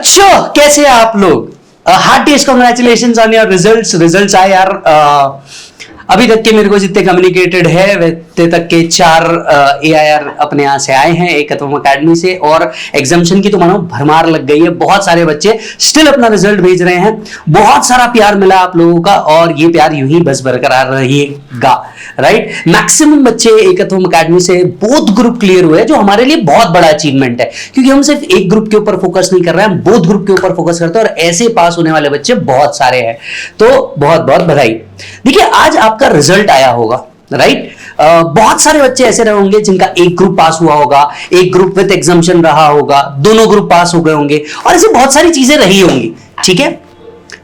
बच्चों कैसे हैं आप लोग? हार्टीएस्ट कांग्रेचुलेशंस ऑन योर रिजल्ट्स आए यार। अभी तक के मेरे को जितने कम्युनिकेटेड है वैसे तक के 4 AIR अपने यहाँ से आए हैं एकत्वम अकेडमी से, और एग्जामिशन की तो मानो भरमार लग गई है। बहुत सारे बच्चे स्टिल अपना रिजल्ट भेज रहे हैं। बहुत सारा प्यार मिला आप लोगों का और ये प्यार यूं ही बस बरकरार रहेगा, राइट। मैक्सिमम बच्चे एकत्वम अकेडमी से बोथ ग्रुप क्लियर हुए, जो हमारे लिए बहुत बड़ा अचीवमेंट है, क्योंकि हम सिर्फ एक ग्रुप के ऊपर फोकस नहीं कर रहे हैं, हम बोथ ग्रुप के ऊपर फोकस करते हैं और ऐसे पास होने वाले बच्चे बहुत सारे हैं। तो बहुत बहुत बधाई। देखिए आज आपका रिजल्ट आया होगा, राइट। बहुत सारे बच्चे ऐसे रहे होंगे जिनका एक ग्रुप पास हुआ होगा, एक ग्रुप विद एग्जाम्पशन रहा होगा, दोनों ग्रुप पास हो गए होंगे और ऐसी बहुत सारी चीजें रही होंगी, ठीक है।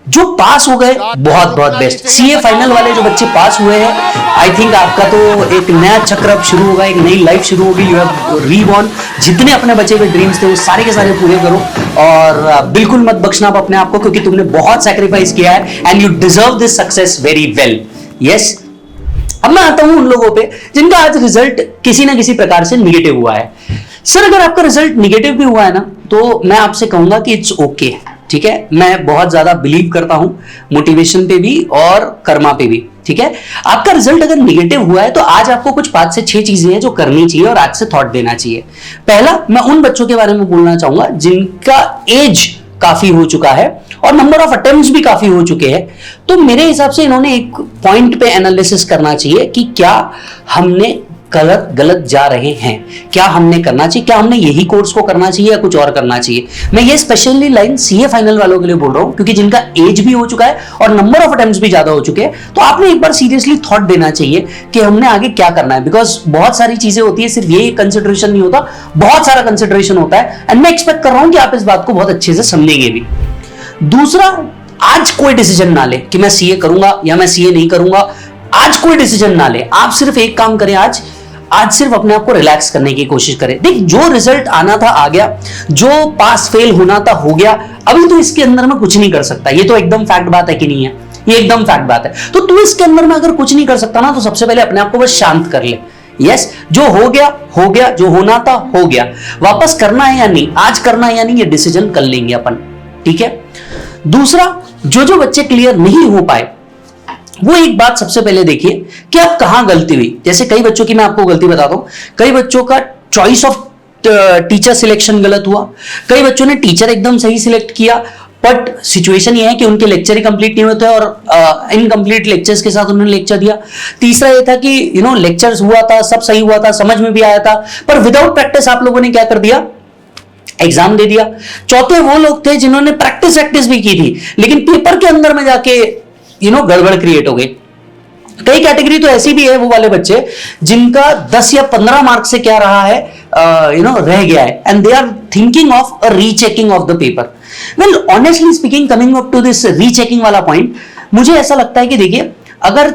जो पास हो गए बहुत बहुत बेस्ट। सीए फाइनल वाले जो बच्चे पास हुए हैं, आई थिंक आपका तो एक नया चक्र अब शुरू होगा, एक नई लाइफ शुरू होगी। You have reborn. जितने अपने बचे हुए ड्रीम्स थे वो सारे के सारे पूरे करो और बिल्कुल मत बख्शना आप अपने आप को, क्योंकि तुमने बहुत सैक्रिफाइस किया है and you deserve this success very well. Yes, अब मैं आता हूं उन लोगों पे जिनका आज रिजल्ट किसी ना किसी प्रकार से निगेटिव हुआ है। सर अगर आपका रिजल्ट निगेटिव भी हुआ है ना, तो मैं आपसे कहूंगा कि इट्स ओके, ठीक है। मैं बहुत ज्यादा बिलीव करता हूं मोटिवेशन पे भी और कर्मा पे भी, ठीक है। आपका रिजल्ट अगर निगेटिव हुआ है तो आज आपको कुछ 5 से 6 चीजें हैं जो करनी चाहिए और आज से थॉट देना चाहिए। पहला, मैं उन बच्चों के बारे में बोलना चाहूंगा जिनका एज काफी हो चुका है और नंबर ऑफ अटेम्प्ट्स भी काफी हो चुके हैं। तो मेरे हिसाब से इन्होंने एक पॉइंट पे एनालिसिस करना चाहिए कि क्या हमने गलत जा रहे हैं, क्या हमने करना चाहिए, क्या हमने यही कोर्स को करना चाहिए या कुछ और करना चाहिए। मैं ये स्पेशली लाइन सीए फाइनल वालों के लिए बोल रहा हूं, क्योंकि जिनका एज भी हो चुका है और नंबर ऑफ अटेम्प्ट्स भी ज्यादा हो चुके हैं। तो आपने एक बार सीरियसली थॉट देना चाहिए कि हमने आगे क्या करना है, बिकॉज बहुत सारी चीजें होती है, सिर्फ ये कंसिडरेशन नहीं होता, बहुत सारा कंसिडरेशन होता है। एंड मैं एक्सपेक्ट कर रहा हूं कि आप इस बात को बहुत अच्छे से समझेंगे भी। दूसरा, आज कोई डिसीजन ना ले कि मैं सीए करूंगा या मैं सीए नहीं करूंगा। आज कोई डिसीजन ना ले, आप सिर्फ एक काम करें, आज सिर्फ अपने आप को रिलैक्स करने की कोशिश करें। देख, जो रिजल्ट आना था आ गया, जो पास फेल होना था हो गया। अभी तो इसके अंदर में कुछ नहीं कर सकता, ये तो एकदम फैक्ट बात है कि नहीं है, ये एकदम फैक्ट बात है। तो तू इसके अंदर में अगर कुछ नहीं कर सकता ना, तो सबसे पहले अपने आप को बस शांत कर ले। यस, जो हो गया, जो होना था हो गया। वापस करना है या नहीं, आज करना है या नहीं, ये डिसीजन कर लेंगे अपन, ठीक है। दूसरा, जो बच्चे क्लियर नहीं हो पाए, वो एक बात सबसे पहले देखिए कि आप कहां गलती हुई। जैसे कई बच्चों की मैं आपको गलती बताता हूं, कई बच्चों का चॉइस ऑफ टीचर सिलेक्शन गलत हुआ, कई बच्चों ने टीचर एकदम सही सिलेक्ट किया, बट सिचुएशन ये है कि उनके लेक्चर ही कंप्लीट नहीं होते और इनकम्प्लीट लेक्चर्स के साथ उन्होंने लेक्चर दिया। तीसरा ये था कि लेक्चर्स हुआ था, सब सही हुआ था, समझ में भी आया था, पर विदाउट प्रैक्टिस आप लोगों ने क्या कर दिया, एग्जाम दे दिया। चौथे वो लोग थे जिन्होंने प्रैक्टिस भी की थी, लेकिन पेपर के अंदर में जाके गड़बड़ क्रिएट हो गई। कई कैटेगरी तो ऐसी भी है, वो वाले बच्चे जिनका 10 या 15 मार्क्स से क्या रहा है, रह गया है, and they are thinking of a rechecking of the paper. Well honestly speaking, coming up to this rechecking वाला पॉइंट, मुझे ऐसा लगता है कि देखिए, अगर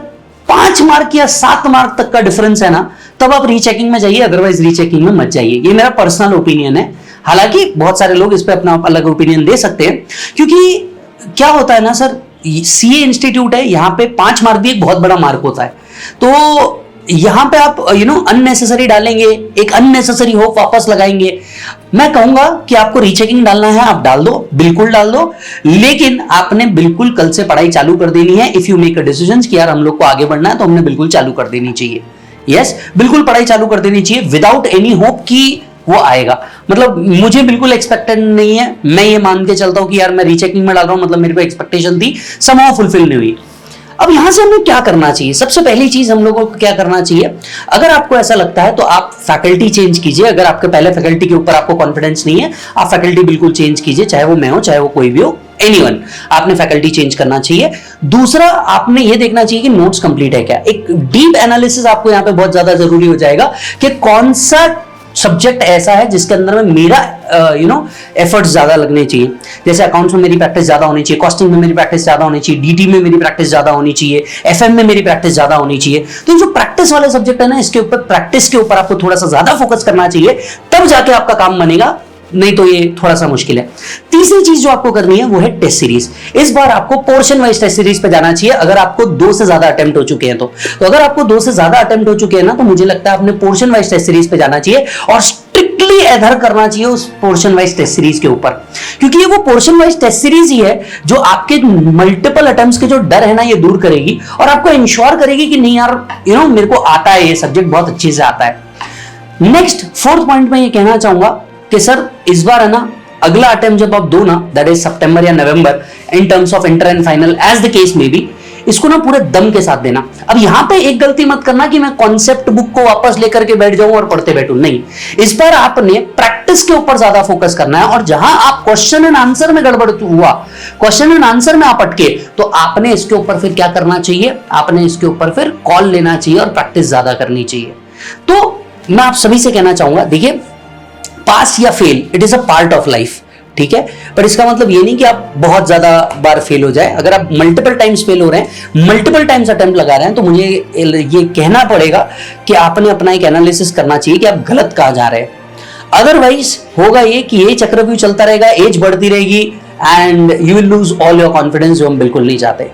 5 मार्क या 7 मार्क तक का डिफरेंस है ना, तब आप रीचेकिंग में जाइए, अदरवाइज रीचेकिंग में मत जाइए। ये मेरा पर्सनल ओपिनियन है, हालांकि बहुत सारे लोग इस पर अपना अलग ओपिनियन दे सकते हैं, क्योंकि क्या होता है ना सर, सीए इंस्टीट्यूट है, यहां पे 5 मार्क भी एक बहुत बड़ा मार्क होता है। तो यहां पे आप अननेसेसरी डालेंगे, एक अननेसेसरी होप वापस लगाएंगे। मैं कहूंगा कि आपको रीचेकिंग डालना है, आप डाल दो, बिल्कुल डाल दो, लेकिन आपने बिल्कुल कल से पढ़ाई चालू कर देनी है। If you make a decision कि यार हम लोग को आगे बढ़ना है, तो हमने बिल्कुल चालू कर देनी चाहिए। यस, बिल्कुल पढ़ाई चालू कर देनी चाहिए विदाउट एनी होप कि वो आएगा। मतलब मुझे बिल्कुल एक्सपेक्टेड नहीं है, मैं ये मान के चलता हूं कि यार मैं रीचेकिंग में डाल रहा हूं, मतलब मेरे को एक्सपेक्टेशन थी, समहाउ फुलफिल नहीं हुई। अब यहां से हमें क्या करना चाहिए? सबसे पहली चीज हम लोगों को क्या करना चाहिए, अगर आपको ऐसा लगता है तो आप फैकल्टी चेंज कीजिए। अगर आपके पहले फैकल्टी के ऊपर आपको कॉन्फिडेंस नहीं है, आप फैकल्टी बिल्कुल चेंज कीजिए, चाहे वो मैं हो, चाहे वो कोई भी हो, एनीवन, आपने फैकल्टी चेंज करना चाहिए। दूसरा, आपने ये देखना चाहिए कि नोट्स कंप्लीट है क्या। एक डीप एनालिसिस आपको यहां पे बहुत ज्यादा जरूरी हो जाएगा कि कौन सा सब्जेक्ट ऐसा है जिसके अंदर में मेरा एफर्ट्स ज्यादा लगने चाहिए। जैसे अकाउंट्स में मेरी प्रैक्टिस ज्यादा होनी चाहिए, कॉस्टिंग में मेरी प्रैक्टिस ज्यादा होनी चाहिए, डीटी में मेरी प्रैक्टिस ज्यादा होनी चाहिए, एफएम में मेरी प्रैक्टिस ज्यादा होनी चाहिए। तो जो प्रैक्टिस वाले सब्जेक्ट है ना, इसके ऊपर, प्रैक्टिस के ऊपर आपको थोड़ा सा ज्यादा फोकस करना चाहिए, तब जाके आपका काम बनेगा, नहीं तो ये थोड़ा सा मुश्किल है। तीसरी चीज जो आपको करनी है वो है टेस्ट सीरीज। इस बार आपको पोर्शन वाइज टेस्ट सीरीज पे जाना चाहिए। अगर आपको 2 से ज्यादा अटेम्प्ट हो चुके हैं तो अगर आपको 2 से ज्यादा अटेम्प्ट हो चुके हैं ना, तो मुझे लगता है आपने पोर्शन वाइज टेस्ट सीरीज पे जाना चाहिए और स्ट्रिक्ट स्ट्रिक्टली एडहर करना चाहिए उस पोर्शन वाइज टेस्ट सीरीज के ऊपर, क्योंकि ये वो पोर्शन वाइज टेस्ट सीरीज ही है जो आपके मल्टीपल अटेम्प्ट्स के जो डर है ना ये दूर करेगी और आपको इंश्योर करेगी कि नहीं यार मेरे को आता है, ये सब्जेक्ट बहुत अच्छे से आता है। नेक्स्ट फोर्थ पॉइंट में ये कहना चाहूंगा कि सर इस बार है ना अगला अटेम्प्ट जब आप दो ना, दैट इज सितंबर या नवंबर, in terms of inter and final as the case में भी, इसको ना पूरे दम के साथ देना। अब यहां पे एक गलती मत करना कि मैं कॉन्सेप्ट बुक को वापस लेकर के बैठ जाऊं और पढ़ते बैठूं, नहीं। इस बार आपने प्रैक्टिस के ऊपर ज्यादा फोकस करना है और जहां आप क्वेश्चन एंड आंसर में गड़बड़ हुआ, क्वेश्चन एंड आंसर में आप अटके, तो आपने इसके ऊपर फिर क्या करना चाहिए, आपने इसके ऊपर फिर कॉल लेना चाहिए और प्रैक्टिस ज्यादा करनी चाहिए। तो मैं आप सभी से कहना चाहूंगा, देखिए पास या fail it is a part of life, ठीक है, पर इसका मतलब ये नहीं कि आप बहुत ज्यादा बार फेल हो जाए। अगर आप मल्टीपल टाइम्स फेल हो रहे हैं, मल्टीपल टाइम्स अटेम्प्ट लगा रहे हैं, तो मुझे ये कहना पड़ेगा कि आपने अपना एक एनालिसिस करना चाहिए कि आप गलत कहां जा रहे हैं। अदरवाइज होगा ये कि ये चक्रव्यूह चलता रहेगा, एज बढ़ती रहेगी and you will lose all your confidence, जो हम बिल्कुल नहीं चाहते।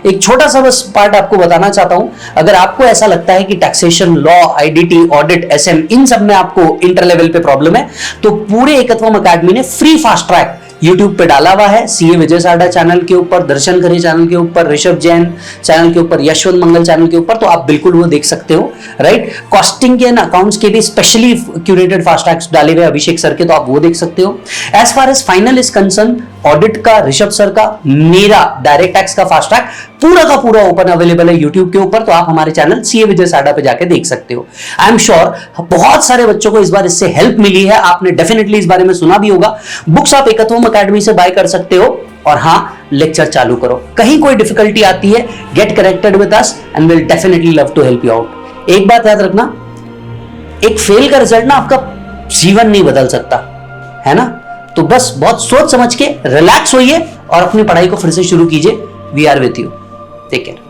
एक छोटा सा बस पार्ट आपको बताना चाहता हूं, अगर आपको ऐसा लगता है कि taxation, law, IDT, audit, SM, इन सब में आपको इंटर लेवल पे प्रॉब्लम है, तो पूरे एकत्वम अकेडमी ने फ्री फास्ट ट्रैक YouTube पे डाला हुआ है। सीए विजय साडा चैनल के ऊपर, दर्शन खरे चैनल के ऊपर, ऋषभ जैन चैनल के ऊपर, यशवंत मंगल चैनल के ऊपर, तो आप बिल्कुल वो देख सकते हो, राइट। कॉस्टिंग के एंड अकाउंट्स के भी स्पेशली क्यूरेटेड फास्ट ट्रैक्स डाले हुए अभिषेक सर के, तो आप वो देख सकते हो। As far as final is concerned, audit का ऋषभ सर का, मेरा डायरेक्ट टैक्स का फास्ट ट्रैक पूरा का पूरा ओपन अवेलेबल है यूट्यूब के ऊपर, तो आप हमारे चैनल सीए विजय साडा पे जाके देख सकते हो। आई एम श्योर बहुत सारे बच्चों को इस बार इससे हेल्प मिली है, आपने डेफिनेटली इस बारे में सुना भी होगा। बुक्स आप एकत्वम अकेडमी से बाय कर सकते हो और हाँ, लेक्चर चालू करो। कहीं कोई डिफिकल्टी आती है, get connected with us and will definitely love to help you out. एक बात याद रखना, एक फेल का रिजल्ट ना आपका जीवन नहीं बदल सकता, है ना। तो बस बहुत सोच समझ के रिलैक्स होइए और अपनी पढ़ाई को फिर से शुरू कीजिए। We are with you, take care.